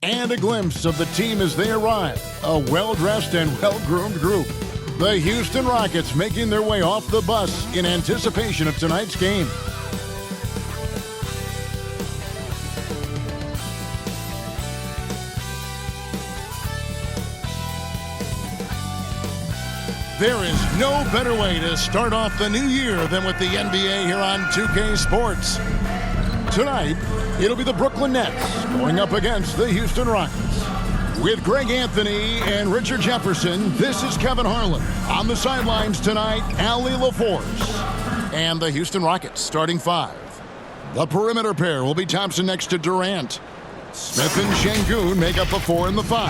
And a glimpse of the team as they arrive. A well-dressed and well-groomed group. The Houston Rockets making their way off the bus in anticipation of tonight's game. There is no better way to start off the new year than with the NBA here on 2K Sports. Tonight, it'll be the Brooklyn Nets going up against the Houston Rockets. With Greg Anthony and Richard Jefferson, this is Kevin Harlan. On the sidelines tonight, Allie LaForce. And the Houston Rockets starting five. The perimeter pair will be Thompson next to Durant. Smith and Şengün make up the 4 and the 5.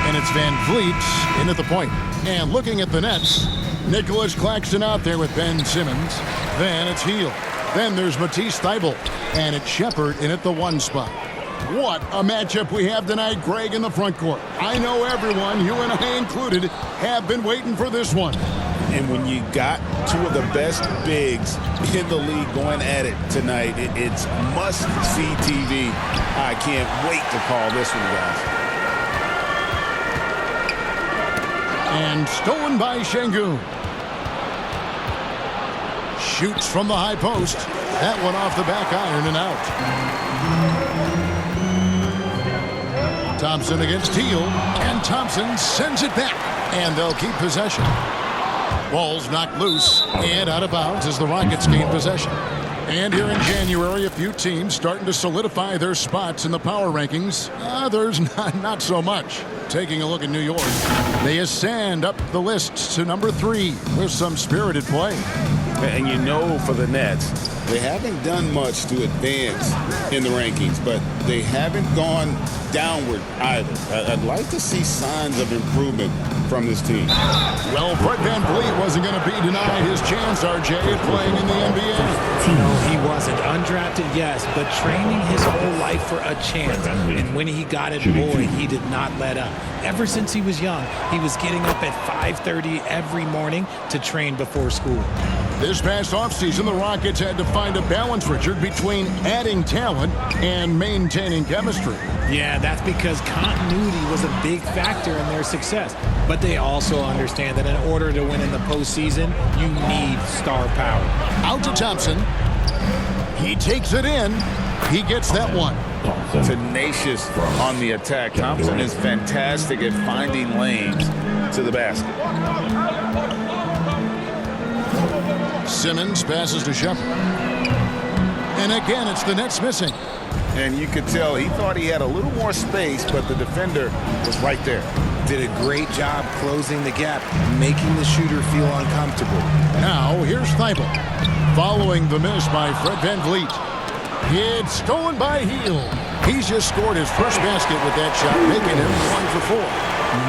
And it's Van Vliet in at the point. And looking at the Nets, Nicholas Claxton out there with Ben Simmons. Then it's Hield. Then there's Matisse Thybulle. And it's Shepherd in at the 1 spot. What a matchup we have tonight, Greg, in the front court. I know everyone, you and I included, have been waiting for this one. And when you got two of the best bigs in the league going at it tonight, it's must-see TV. I can't wait to call this one, guys. And stolen by Şengün. Shoots from the high post. That one off the back iron and out. Thompson against Hield. And Thompson sends it back. And they'll keep possession. Ball's knocked loose and out of bounds as the Rockets gain possession. And here in January, a few teams starting to solidify their spots in the power rankings. Others not so much. Taking a look at New York, they ascend up the list to number 3 with some spirited play. And you know, for the Nets, they haven't done much to advance in the rankings, but they haven't gone downward either. I'd like to see signs of improvement from this team. Well, Fred VanVleet wasn't going to be denied his chance, RJ, at playing in the NBA. No, he wasn't. Undrafted, yes, but training his whole life for a chance. And when he got it, boy, he did not let up. Ever since he was young, he was getting up at 5:30 every morning to train before school. This past offseason, the Rockets had to find a balance, Richard, between adding talent and maintaining chemistry. Yeah, that's because continuity was a big factor in their success. But they also understand that in order to win in the postseason, you need star power. Out to Thompson. He takes it in. He gets that one. Tenacious on the attack. Thompson is fantastic at finding lanes to the basket. Simmons passes to Shepherd. And again, it's the Nets missing. And you could tell he thought he had a little more space, but the defender was right there. Did a great job closing the gap, making the shooter feel uncomfortable. Now, here's Thybulle. Following the miss by Fred VanVleet. It's stolen by Hield. He's just scored his first basket with that shot, making him 1 for 4.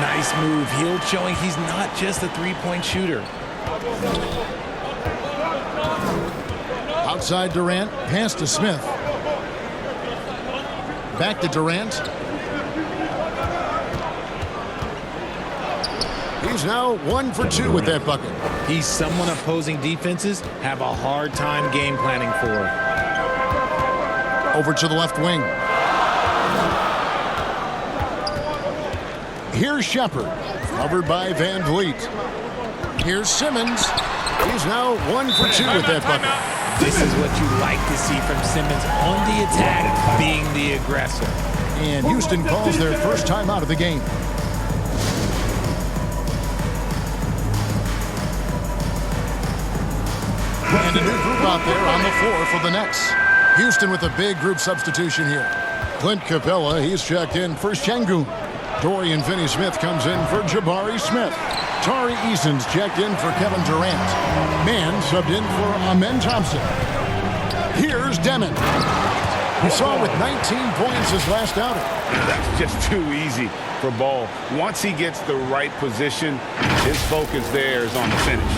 Nice move. Hield showing he's not just a three-point shooter. Outside Durant, pass to Smith. Back to Durant. He's now 1 for 2 with that bucket. He's someone opposing defenses have a hard time game planning for. Over to the left wing. Here's Shepherd, covered by VanVleet. Here's Simmons. He's now 1 for 2 with that bucket. This is what you like to see from Simmons on the attack, being the aggressor. And Houston calls their first time out of the game. And a new group out there on the floor for the Nets. Houston with a big group substitution here. Clint Capella, he's checked in for Şengün. Dorian Finney-Smith comes in for Jabari Smith. Tari Eason's checked in for Kevin Durant. Mann subbed in for Amen Thompson. Here's Demon. We saw with 19 points his last outing. That's just too easy for Ball. Once he gets the right position, his focus there is on the finish.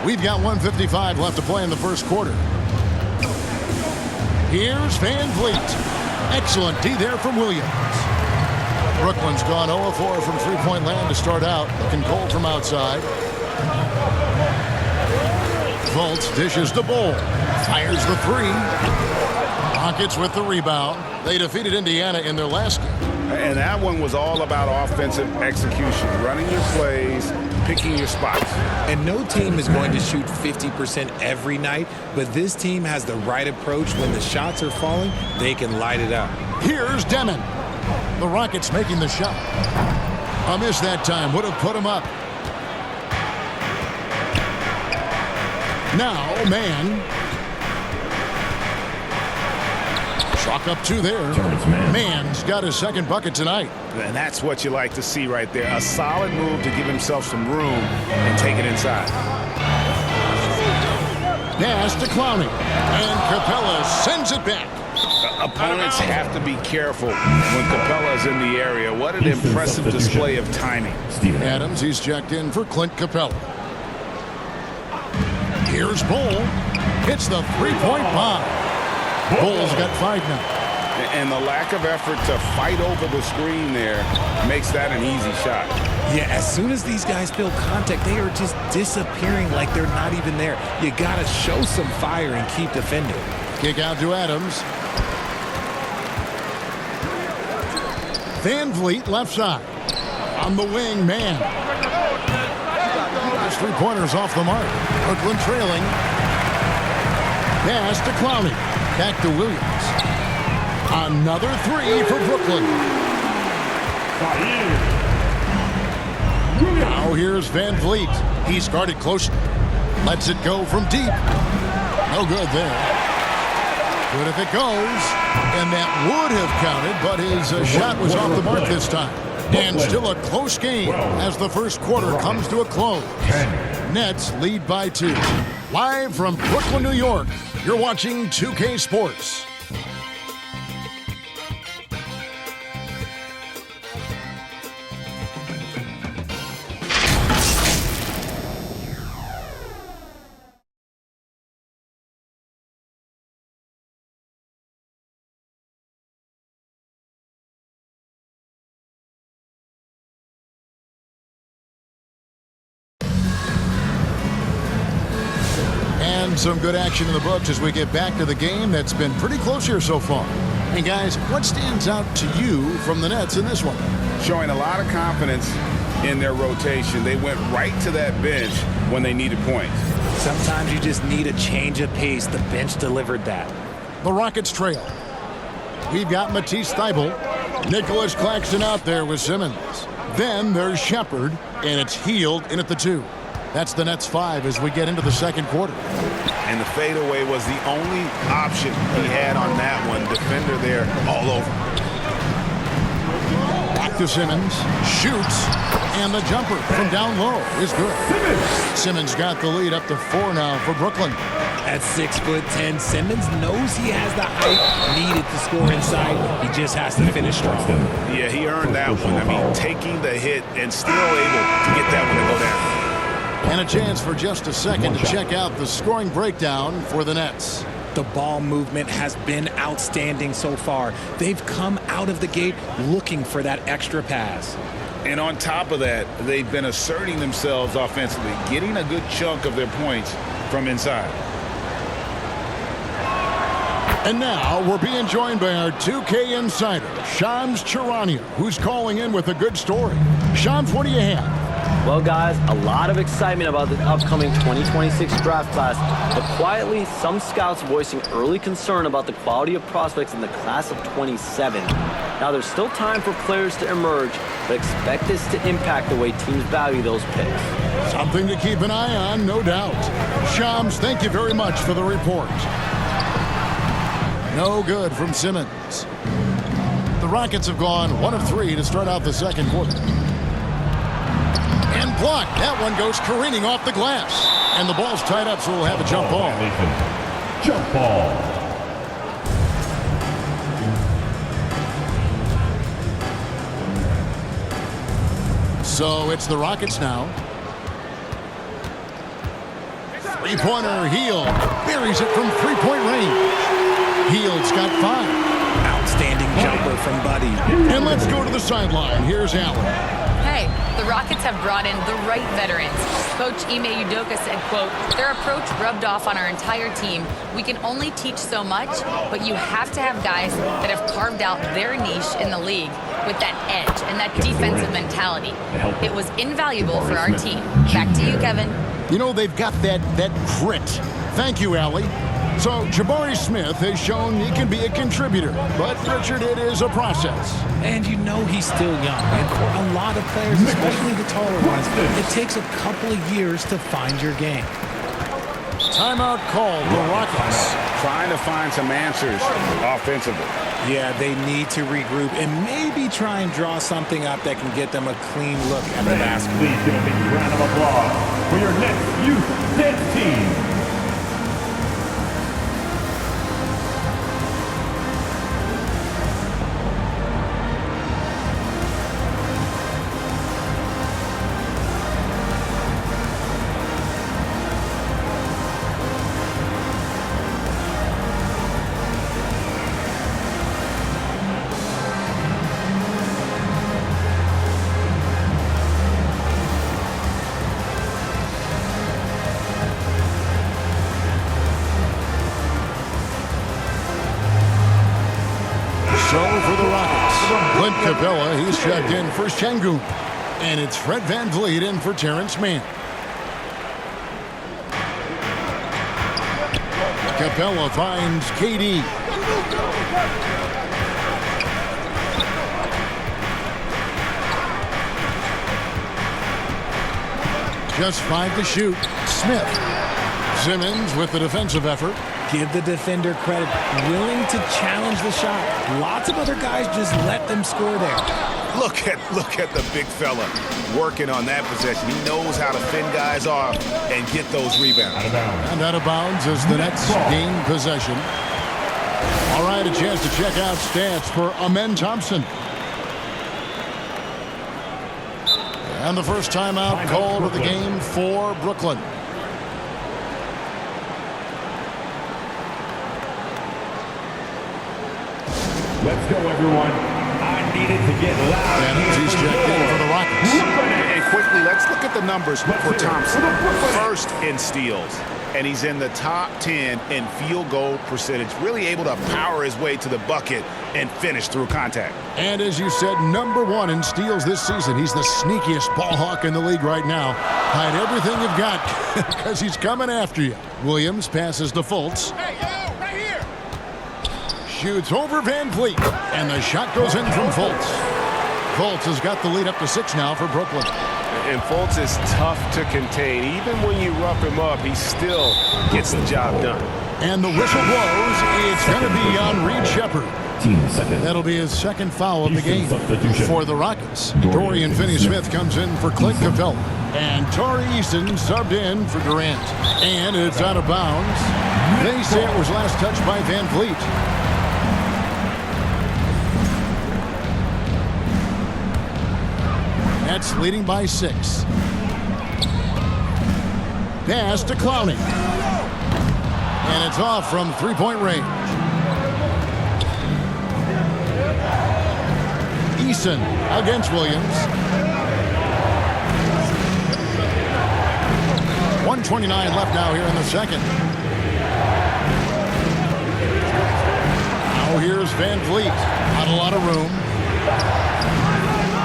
We've got 1:55 left to play in the first quarter. Here's VanVleet. Excellent D there from Williams. Brooklyn's gone 0-4 from three-point land to start out. Looking cold from outside. Fultz dishes the ball. Fires the 3. Rockets with the rebound. They defeated Indiana in their last game. And that one was all about offensive execution, running your plays, picking your spots. And no team is going to shoot 50% every night, but this team has the right approach. When the shots are falling, they can light it up. Here's Demon. The Rockets making the shot. A miss that time would have put him up. Now, man. Chalk up two there. Man's got his second bucket tonight. And that's what you like to see right there. A solid move to give himself some room and take it inside. Pass to Clowney. And Capella sends it back. Opponents have to be careful when Capella's in the area. What an impressive display of timing. Adams, he's checked in for Clint Capella. Here's Bull. Hits the three-point bomb. Bull's got 5 now. And the lack of effort to fight over the screen there makes that an easy shot. Yeah, as soon as these guys feel contact, they are just disappearing like they're not even there. You got to show some fire and keep defending. Kick out to Adams. Van Vliet left side. On the wing, man. His three-pointers off the mark. Brooklyn trailing. Pass to Clowney. Back to Williams. Another three for Brooklyn. Now here's Van Vliet. He's guarded closely. Lets it go from deep. No good there. Good if it goes. And that would have counted, but his shot was off the mark this time. And still a close game as the first quarter comes to a close. Nets lead by 2. Live from Brooklyn, New York, you're watching 2K Sports. And some good action in the books as we get back to the game that's been pretty close here so far. And guys, what stands out to you from the Nets in this one? Showing a lot of confidence in their rotation. They went right to that bench when they needed points. Sometimes you just need a change of pace. The bench delivered that. The Rockets trail. We've got Matisse Thybulle. Nicholas Claxton out there with Simmons. Then there's Shepard, and it's Hield in at the 2. That's the Nets 5 as we get into the second quarter. And the fadeaway was the only option he had on that one. Defender there all over. Back to Simmons. Shoots. And the jumper from down low is good. Simmons got the lead up to 4 now for Brooklyn. At 6'10", Simmons knows he has the height needed to score inside. He just has to finish strong. Yeah, he earned that one. I mean, taking the hit and still able to get that one to go down. And a chance for just a second to check out the scoring breakdown for the Nets. The ball movement has been outstanding so far. They've come out of the gate looking for that extra pass. And on top of that, they've been asserting themselves offensively, getting a good chunk of their points from inside. And now we're being joined by our 2K insider, Shams Charania, who's calling in with a good story. Shams, what do you have? Well, guys, a lot of excitement about the upcoming 2026 draft class, but quietly, some scouts voicing early concern about the quality of prospects in the class of 27. Now, there's still time for players to emerge, but expect this to impact the way teams value those picks. Something to keep an eye on, no doubt. Shams, thank you very much for the report. No good from Simmons. The Rockets have gone 1 of 3 to start out the second quarter. And blocked. That one goes careening off the glass. And the ball's tied up, so we'll have a jump ball. Jump ball. So it's the Rockets now. Three-pointer, Hield buries it from three-point range. Hield's got 5. Outstanding jumper from Buddy. And let's go to the sideline. Here's Allen. Hey, the Rockets have brought in the right veterans. Coach Ime Udoka said, quote, "Their approach rubbed off on our entire team. We can only teach so much, but you have to have guys that have carved out their niche in the league with that edge and that defensive mentality. It was invaluable for our team." Back to you, Kevin. You know, they've got that grit. Thank you, Allie. So Jabari Smith has shown he can be a contributor, but Richard, it is a process. And you know he's still young. And for a lot of players, especially the taller ones, it takes a couple of years to find your game. Timeout called, the Rockets. Trying to find some answers offensively. Yeah, they need to regroup and maybe try and draw something up that can get them a clean look at the basket. Please give a big round of applause for your next youth dance team. So for the Rockets, Clint Capella, he's checked in for Şengün. And it's Fred VanVleet in for Terrence Mann. Capella finds KD. Just 5 to shoot. Smith. Simmons with the defensive effort. Give the defender credit, willing to challenge the shot. Lots of other guys just let them score there. Look at the big fella working on that possession. He knows how to fend guys off and get those rebounds. And out of bounds as the Nets gain possession. All right, a chance to check out stats for Amen Thompson. And the first timeout called of the game for Brooklyn. Let's go, everyone. I needed to get loud. And he's checked in for the Rockets. And quickly, let's look at the numbers for Thompson. First in steals, and he's in the top 10 in field goal percentage. Really able to power his way to the bucket and finish through contact. And as you said, #1 in steals this season. He's the sneakiest ball hawk in the league right now. Hide everything you've got because he's coming after you. Williams passes to Fultz. Shoots over VanVleet, and the shot goes in from Fultz. Fultz has got the lead up to 6 now for Brooklyn. And Fultz is tough to contain. Even when you rough him up, he still gets the job done. And the whistle blows. It's going to be on Reed Shepherd. That'll be his second foul of the game for the Rockets. Dorian Finney-Smith comes in for Clint Capella. And Tari Eason subbed in for Durant. And it's out of bounds. They say it was last touched by VanVleet. Nets leading by 6. Pass to Clowney. And it's off from three-point range. Eason against Williams. 1:29 left now here in the second. Now here's VanVleet. Not a lot of room.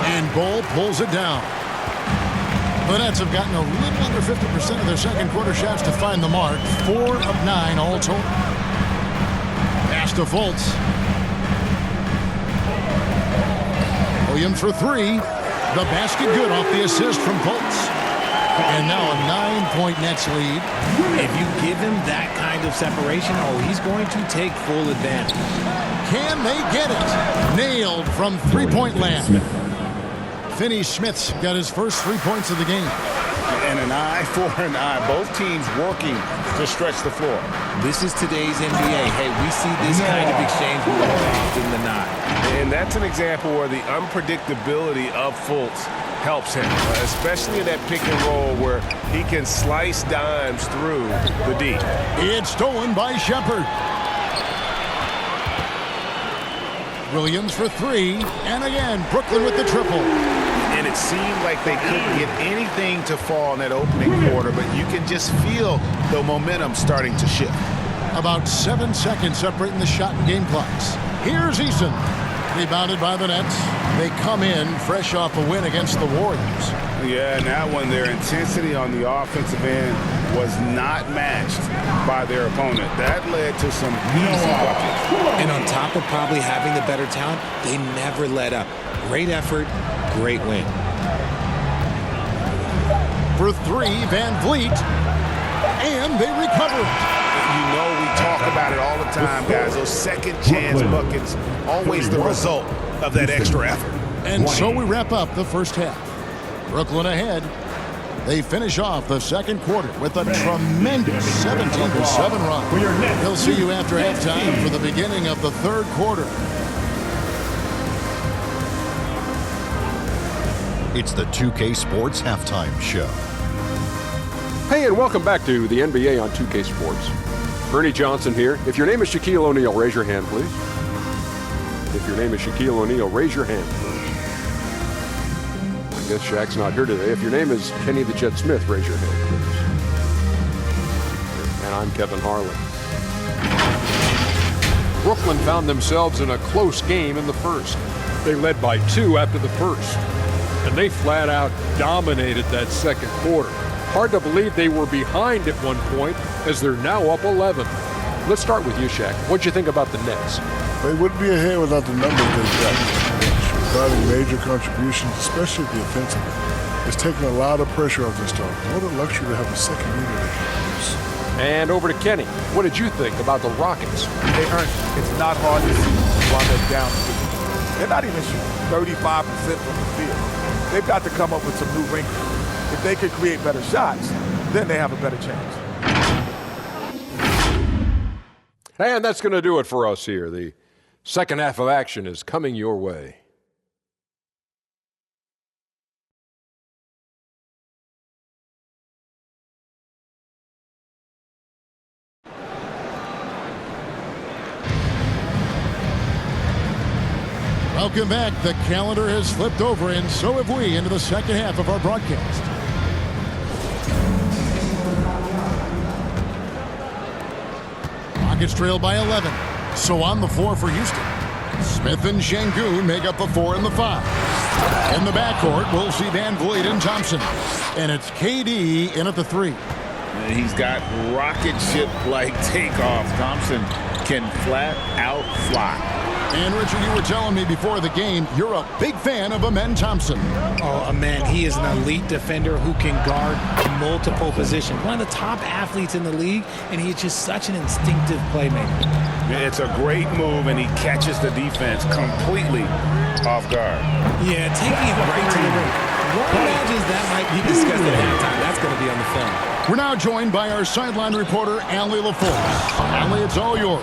And Bol pulls it down. The Nets have gotten a little under 50% of their second quarter shots to find the mark. 4 of 9 all told. Pass to Fultz. Williams for 3. The basket good off the assist from Fultz. And now a 9-point Nets lead. If you give him that kind of separation, he's going to take full advantage. Can they get it? Nailed from three-point land. Finney-Smith's got his first 3 points of the game. And an eye for an eye. Both teams working to stretch the floor. This is today's NBA. Hey, we see this kind of exchange more often than not. And that's an example where the unpredictability of Fultz helps him, especially in that pick and roll where he can slice dimes through the D. It's stolen by Shepherd. Williams for 3. And again, Brooklyn with the triple. And it seemed like they couldn't get anything to fall in that opening quarter, but you can just feel the momentum starting to shift. About 7 seconds separating the shot and game clocks. Here's Eason. Rebounded by the Nets. They come in fresh off a win against the Warriors. Yeah, and that one, their intensity on the offensive end was not matched by their opponent. That led to some easy buckets. And on top of probably having the better talent, they never let up. Great effort, great win. For three, Van Vliet. And they recover. You know we talk about it all the time, guys. Those second chance buckets, always the result of that extra effort. And so we wrap up the first half. Brooklyn ahead. They finish off the second quarter with a tremendous 17-7 run. We'll see you after halftime for the beginning of the third quarter. It's the 2K Sports Halftime Show. Hey, and welcome back to the NBA on 2K Sports. Ernie Johnson here. If your name is Shaquille O'Neal, raise your hand, please. If your name is Shaquille O'Neal, raise your hand, please. I guess Shaq's not here today. If your name is Kenny the Jet Smith, raise your hand, please. And I'm Kevin Harlan. Brooklyn found themselves in a close game in the first. They led by 2 after the first. And they flat out dominated that second quarter. Hard to believe they were behind at one point as they're now up 11. Let's start with you, Shaq. What'd you think about the Nets? They wouldn't be ahead without the numbers they've got. Providing major contributions, especially defensively. It's taking a lot of pressure off this team. What a luxury to have a second unit that can use. And over to Kenny. What did you think about the Rockets? Hey, Ernst, it's not hard to see while they're down. They're not even shooting 35% from the field. They've got to come up with some new wrinkles. If they could create better shots, then they have a better chance. And that's going to do it for us here. The second half of action is coming your way. Welcome back. The calendar has flipped over, and so have we, into the second half of our broadcast. Rockets trail by 11. So on the floor for Houston. Smith and Şengün make up the 4 and the 5. In the backcourt, we'll see Van Vliet and Thompson. And it's KD in at the 3. And he's got rocket ship-like takeoff. Thompson can flat out fly. And Richard, you were telling me before the game, you're a big fan of Amen Thompson. Oh, Amen, he is an elite defender who can guard multiple positions. One of the top athletes in the league, and he's just such an instinctive playmaker. It's a great move, and he catches the defense completely off guard. Yeah, taking it right to the rim. What imagines that might be discussed at halftime? That's going to be on the film. We're now joined by our sideline reporter, Allie LaForce. Allie, it's all yours.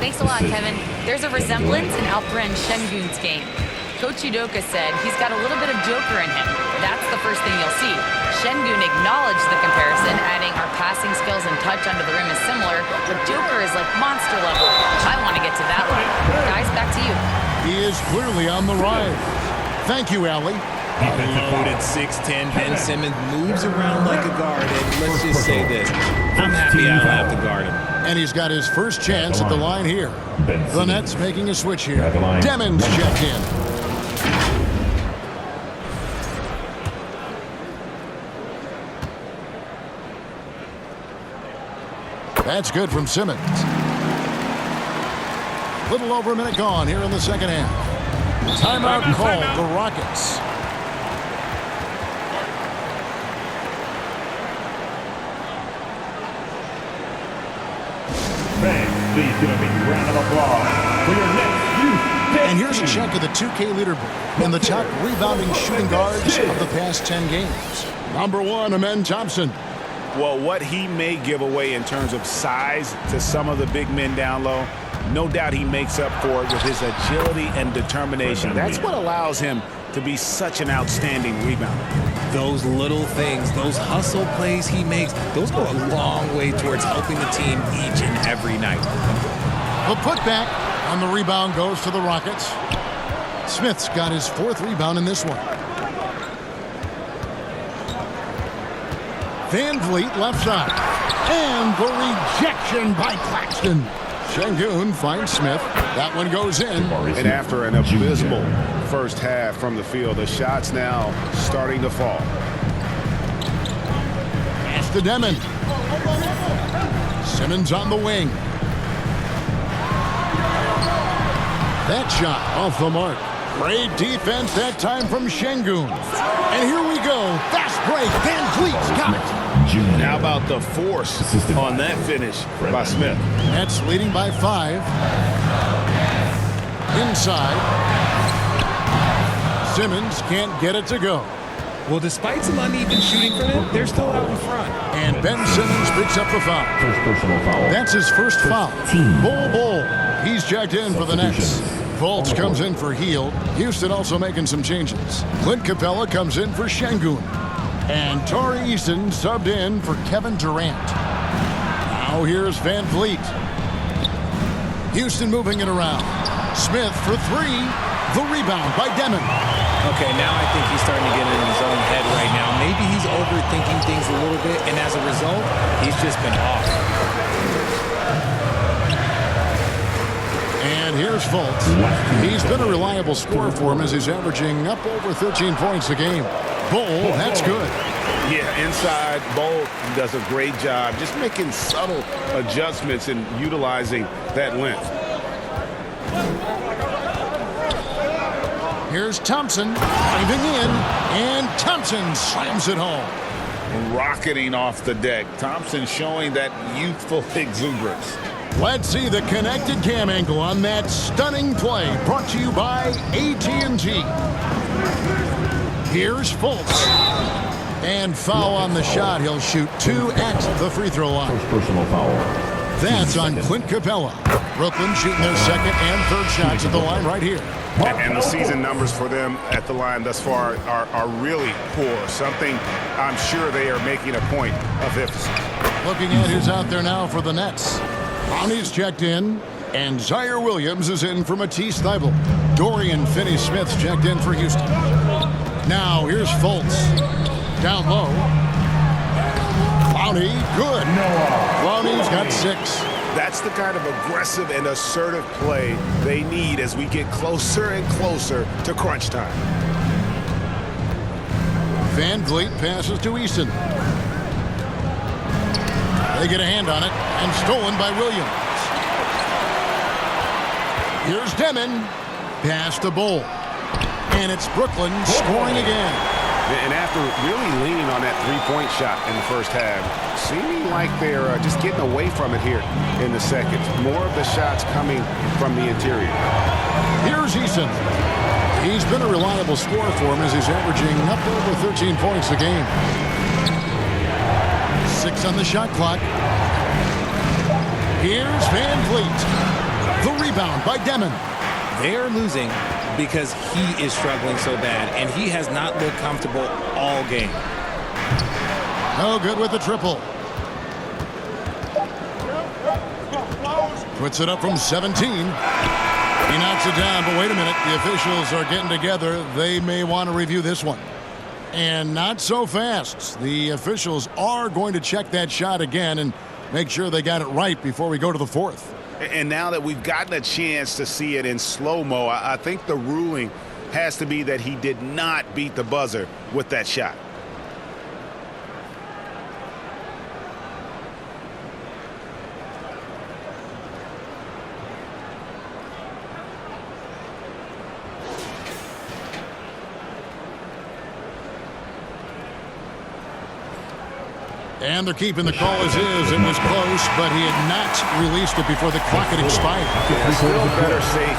Thanks a lot, Kevin. There's a resemblance in Alperen Şengün's game. Coach Udoka said he's got a little bit of Joker in him. That's the first thing you'll see. Şengün acknowledged the comparison, adding our passing skills and touch under the rim is similar, but Joker is like monster level. I want to get to that line. Guys, back to you. He is clearly on the rise. Thank you, Allie. Loaded 6'10" Ben Simmons moves around like a guard, and let's just say this. I'm happy I don't have to guard him. And he's got his first chance at the line here. The Nets making a switch here. Demons checked in. That's good from Simmons. Little over a minute gone here in the second half. Timeout called the Rockets. Please give a big round of applause for your next youth. And here's a check of the 2K leaderboard and the top rebounding shooting guards of the past 10 games. Number 1, Amen Thompson. Well, what he may give away in terms of size to some of the big men down low, no doubt he makes up for it with his agility and determination. That's what allows him to be such an outstanding rebounder. Those little things, those hustle plays he makes, those go a long way towards helping the team each and every night. The putback on the rebound goes to the Rockets. Smith's got his 4th rebound in this one. Van Vliet left side. And the rejection by Claxton. Şengün finds Smith. That one goes in. And after an abysmal first half from the field, the shots now starting to fall. Pass to Demon. Simmons on the wing. That shot off the mark. Great defense that time from Şengün. And here we go. Fast break. Van Vliet's got it. How about the force on that finish by Smith? Nets leading by 5. Inside. Simmons can't get it to go. Well, despite some uneven shooting from him, they're still out in front. And Ben Simmons picks up the foul. First personal foul. That's his first foul. Bol. He's checked in for the Nets. Fultz comes in for Hield. Houston also making some changes. Clint Capella comes in for Şengün. And Tari Eason subbed in for Kevin Durant. Now here's Van Vliet. Houston moving it around. Smith for 3. The rebound by Demon. Okay, now I think he's starting to get in his own head right now. Maybe he's overthinking things a little bit, and as a result, he's just been off. And here's Fultz. He's been a reliable scorer for him as he's averaging up over 13 points a game. Bol, that's good. Yeah, inside, Bol does a great job just making subtle adjustments and utilizing that length. Here's Thompson diving in, and Thompson slams it home. Rocketing off the deck. Thompson showing that youthful exuberance. Let's see the connected cam angle on that stunning play, brought to you by AT&T. Here's Fultz. And foul on the shot. He'll shoot 2 at the free throw line. First personal foul. That's on Clint Capella. Brooklyn shooting their second and third shots at the line right here. And the season numbers for them at the line thus far are really poor. Something I'm sure they are making a point of emphasis. Looking at who's out there now for the Nets. Bonnie's checked in, and Zaire Williams is in for Matisse Thybulle. Dorian Finney-Smith's checked in for Houston. Now here's Fultz. Down low. Clowney, good. Clowney's got 6. That's the kind of aggressive and assertive play they need as we get closer and closer to crunch time. Van Vliet passes to Eason. They get a hand on it, and stolen by Williams. Here's Demon. Pass to Bol. And it's Brooklyn scoring again. And after really leaning on that three-point shot in the first half, seeming like they're just getting away from it here in the second. More of the shots coming from the interior. Here's Eason. He's been a reliable scorer for him as he's averaging up over 13 points a game. 6 on the shot clock. Here's Van Vliet. The rebound by Demon. They're losing because he is struggling so bad, and he has not looked comfortable all game. No good with the triple. Puts it up from 17. He knocks it down, but wait a minute. The officials are getting together. They may want to review this one. And not so fast. The officials are going to check that shot again and make sure they got it right before we go to the fourth. And now that we've gotten a chance to see it in slow-mo, I think the ruling has to be that he did not beat the buzzer with that shot. And they're keeping the call as is. It was close, but he had not released it before the clock had expired. Yeah, still better safe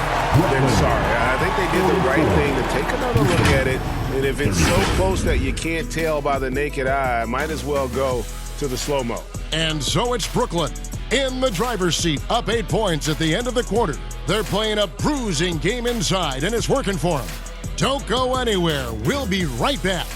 than sorry. I think they did the right thing to take another look at it. And if it's so close that you can't tell by the naked eye, might as well go to the slow-mo. And so it's Brooklyn in the driver's seat, up 8 points at the end of the quarter. They're playing a bruising game inside, and it's working for them. Don't go anywhere. We'll be right back.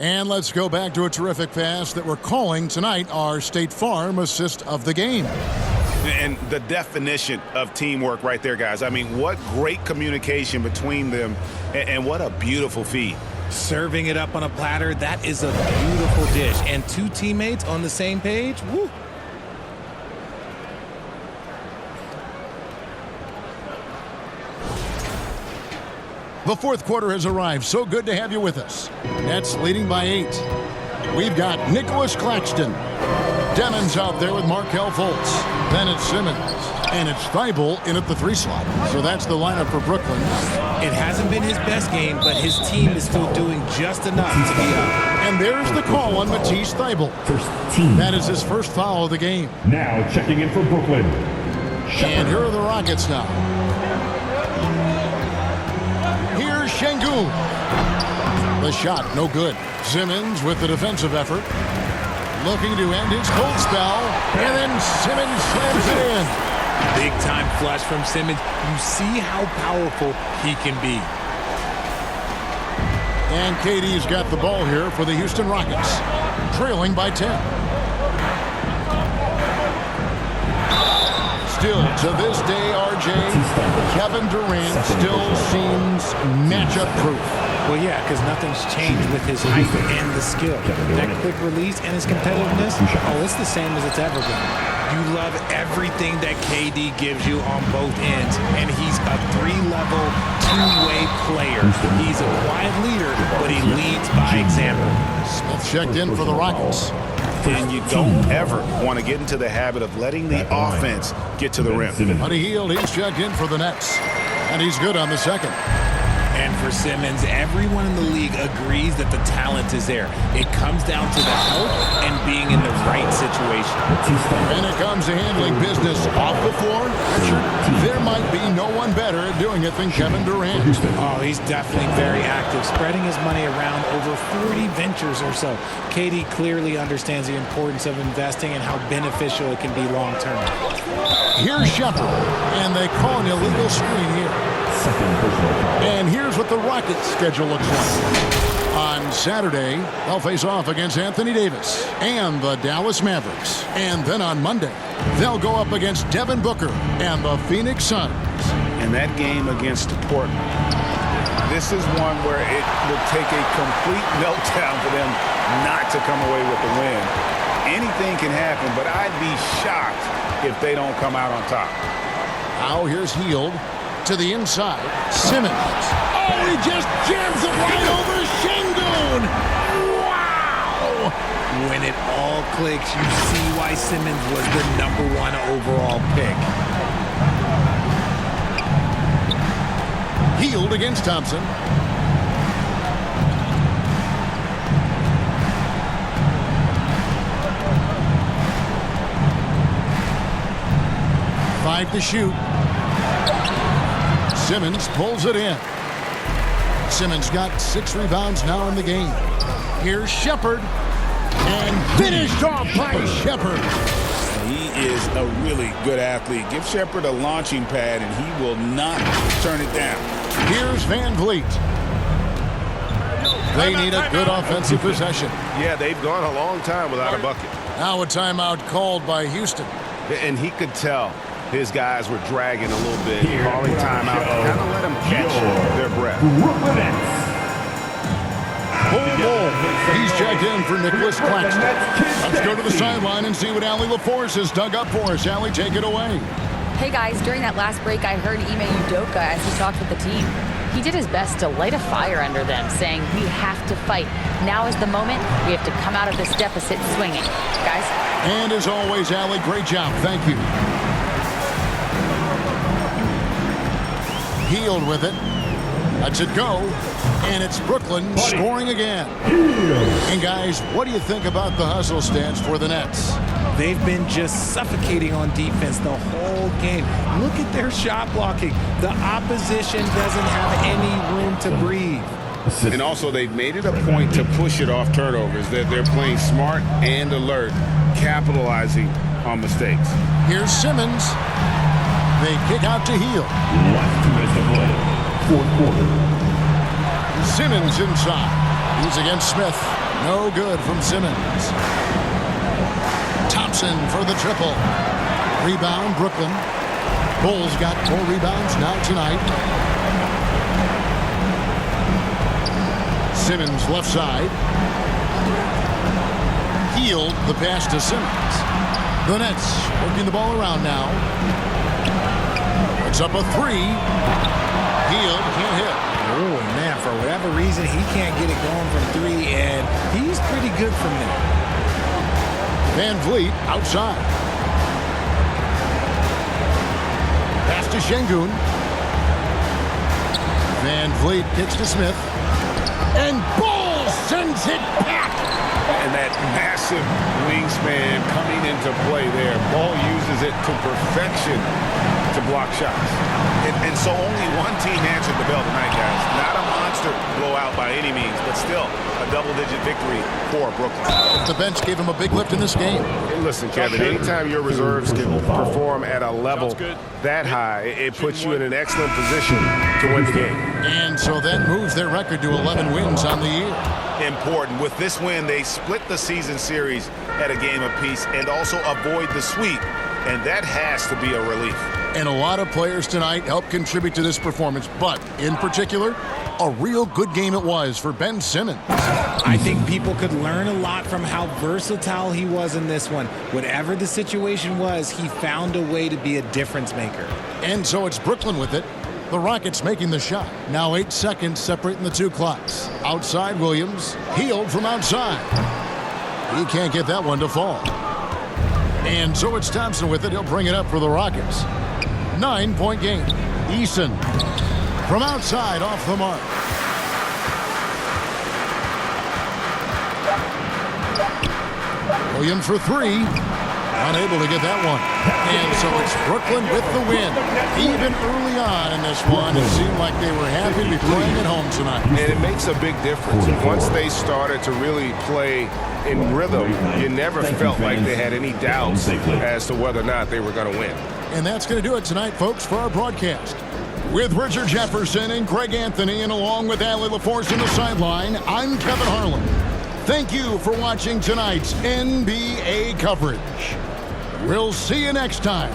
And let's go back to a terrific pass that we're calling tonight our State Farm assist of the game. And the definition of teamwork right there, guys. I mean, what great communication between them, and what a beautiful feed. Serving it up on a platter, that is a beautiful dish. And two teammates on the same page, woo. The fourth quarter has arrived. So good to have you with us. Nets leading by 8. We've got Nicholas Claxton. Demons out there with Markelle Fultz. Then it's Simmons. And it's Thybulle in at the 3 slot. So that's the lineup for Brooklyn. It hasn't been his best game, but his team is still doing just enough to be up. And there's the call on Matisse Thybulle. That is his first foul of the game. Now checking in for Brooklyn. And here are the Rockets now. Here's Şengün. The shot, no good. Simmons with the defensive effort. Looking to end his cold spell. And then Simmons slams it in. Big time flush from Simmons. You see how powerful he can be. And KD's got the ball here for the Houston Rockets. Trailing by 10. Still to this day, RJ, Kevin Durant still seems matchup proof. Well, yeah, because nothing's changed with his height and the skill. That quick release and his competitiveness, oh, it's the same as it's ever been. You love everything that KD gives you on both ends, and he's a 3-level, 2-way player. He's a quiet leader, but he leads by example. Smith checked in for the Rockets. And you don't ever want to get into the habit of letting the offense get to the rim. Buddy Hield, he's checked in for the Nets. And he's good on the second. And for Simmons, everyone in the league agrees that the talent is there. It comes down to the help and being in the right situation. When it comes to handling business off the floor, Richard, there might be no one better at doing it than Kevin Durant. Oh, he's definitely very active, spreading his money around over 40 ventures or so. KD clearly understands the importance of investing and how beneficial it can be long term. Here's Shepherd, and they call an illegal screen here. And here's what the Rockets' schedule looks like. On Saturday, they'll face off against Anthony Davis and the Dallas Mavericks. And then on Monday, they'll go up against Devin Booker and the Phoenix Suns. And that game against Portland, this is one where it will take a complete meltdown for them not to come away with the win. Anything can happen, but I'd be shocked if they don't come out on top. Now here's Hield. To the inside, Simmons. Oh, he just jams it right over Şengün. Wow! When it all clicks, you see why Simmons was the #1 overall pick. Hield against Thompson. Five to shoot. Simmons pulls it in. Simmons got 6 rebounds now in the game. Here's Shepherd. And finished off by Shepherd. He is a really good athlete. Give Shepherd a launching pad, and he will not turn it down. Here's Van Vliet. They need a good offensive possession. Yeah, they've gone a long time without a bucket. Now a timeout called by Houston. And he could tell his guys were dragging a little bit, calling timeout, kind of let them catch their breath. He's checked in for Nicholas Claxton. Let's go to the sideline and see what Allie LaForce has dug up for us. Allie, take it away. Hey guys, during that last break, I heard Ime Udoka as he talked with the team. He did his best to light a fire under them, saying, we have to fight. Now is the moment. We have to come out of this deficit swinging. Guys? And as always, Allie, great job. Thank you. Hield with it. Lets it go. And it's Brooklyn scoring again. And guys, what do you think about the hustle stance for the Nets? They've been just suffocating on defense the whole game. Look at their shot blocking. The opposition doesn't have any room to breathe. And also, they've made it a point to push it off turnovers. They're playing smart and alert, capitalizing on mistakes. Here's Simmons. They kick out to Hield. Fourth quarter. Simmons inside. He's against Smith. No good from Simmons. Thompson for the triple. Rebound, Brooklyn. Bulls got 4 rebounds now tonight. Simmons left side. Hield the pass to Simmons. The Nets working the ball around now. It's up a 3. Hield can't hit. Oh, man, for whatever reason, he can't get it going from 3, and he's pretty good from there. Van Vliet outside. Pass to Şengün. Van Vliet kicks to Smith. And Ball sends it back. And that massive wingspan coming into play there. Ball uses it to perfection to block shots. And so only one team answered the bell tonight, guys. Not a monster blowout by any means, but still a double-digit victory for Brooklyn. The bench gave him a big lift in this game. And listen, Kevin, anytime your reserves can perform at a level that high, it puts you in an excellent position to win the game. And so that moves their record to 11 wins on the year. Important. With this win, they split the season series at a game apiece and also avoid the sweep, and that has to be a relief. And a lot of players tonight helped contribute to this performance, but in particular, a real good game it was for Ben Simmons. I think people could learn a lot from how versatile he was in this one. Whatever the situation was, he found a way to be a difference maker. And so it's Brooklyn with it. The Rockets making the shot. Now 8 seconds separating the two clocks. Outside Williams. Hield from outside. He can't get that one to fall. And so it's Thompson with it. He'll bring it up for the Rockets. 9-point game. Eason from outside off the mark. Williams for 3. Unable to get that one. And so it's Brooklyn with the win. Even early on in this one, it seemed like they were happy to be playing at home tonight. And it makes a big difference. Once they started to really play in rhythm, you never felt like they had any doubts as to whether or not they were going to win. And that's going to do it tonight, folks, for our broadcast. With Richard Jefferson and Greg Anthony, and along with Allie LaForce in the sideline, I'm Kevin Harlan. Thank you for watching tonight's NBA coverage. We'll see you next time.